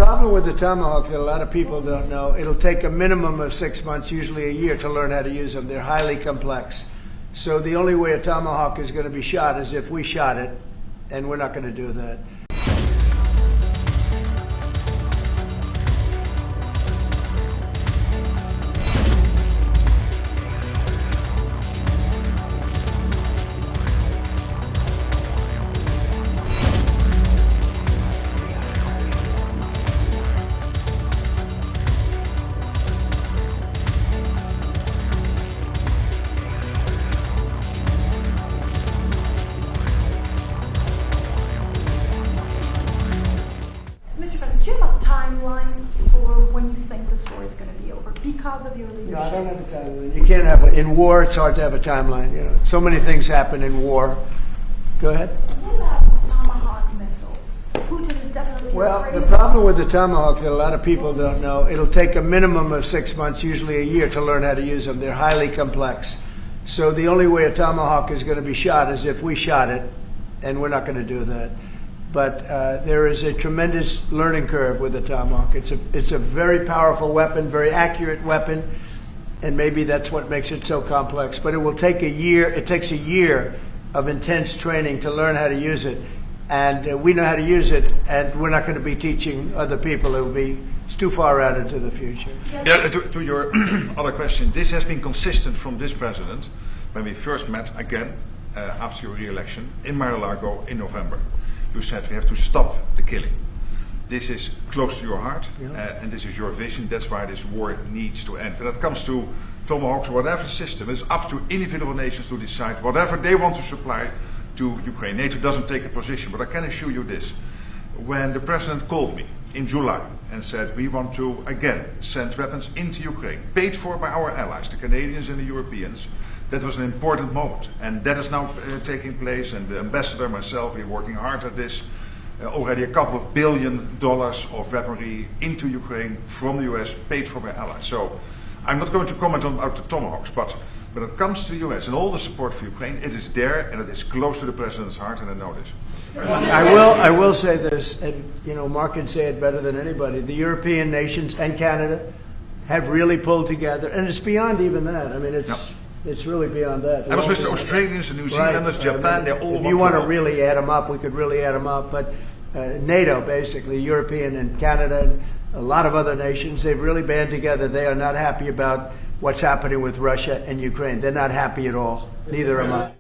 problem with the Tomahawk that a lot of people don't know, it'll take a minimum of 6 months, usually a year, to learn how to use them. They're highly complex. So the only way a Tomahawk is going to be shot is if we shot it, and we're not going to do that. Do you have a timeline for when you think the story is going to be over because of your leadership? No, I don't have a timeline. You can't have in war. It's hard to have a timeline. You know, so many things happen in war. Go ahead. What about Tomahawk missiles? Putin is definitely Well, the problem with the Tomahawk that a lot of people don't know, it'll take a minimum of 6 months, usually a year, to learn how to use them. They're highly complex. So the only way a Tomahawk is going to be shot is if we shot it, and we're not going to do that. But there is a tremendous learning curve with the Tomahawk. It's a very powerful weapon, very accurate weapon, and maybe that's what makes it so complex. But it will take a year. It takes a year of intense training to learn how to use it, and we know how to use it, and we're not going to be teaching other people. It's too far out into the future. Yeah, to your other question, this has been consistent from this president when we first met again after your re-election in Mar-a-Lago in November. You said we have to stop the killing. This is close to your heart, and this is your vision. That's why this war needs to end. When it comes to Tomahawks or whatever system, it's up to individual nations to decide whatever they want to supply to Ukraine. NATO doesn't take a position, but I can assure you this. When the president called me in July and said we want to again send weapons into Ukraine, paid for by our allies, the Canadians and the Europeans, that was an important moment, and that is now taking place, and the ambassador, myself, we're working hard at this. Already a couple of $1 billion of weaponry into Ukraine from the US, paid for by allies. So I'm not going to comment on about the Tomahawks, but when it comes to the US and all the support for Ukraine, it is there and it is close to the president's heart, and I know this. I will say this, and you know, Mark can say it better than anybody. The European nations and Canada have really pulled together, and it's beyond even that. I mean, it's really beyond that. I was with the Australians, the New Zealanders, Japan, they all. If you want to really add them up, we could really add them up. But NATO, basically, European and Canada, and a lot of other nations, they've really band together. They are not happy about what's happening with Russia and Ukraine. They're not happy at all. Neither am I.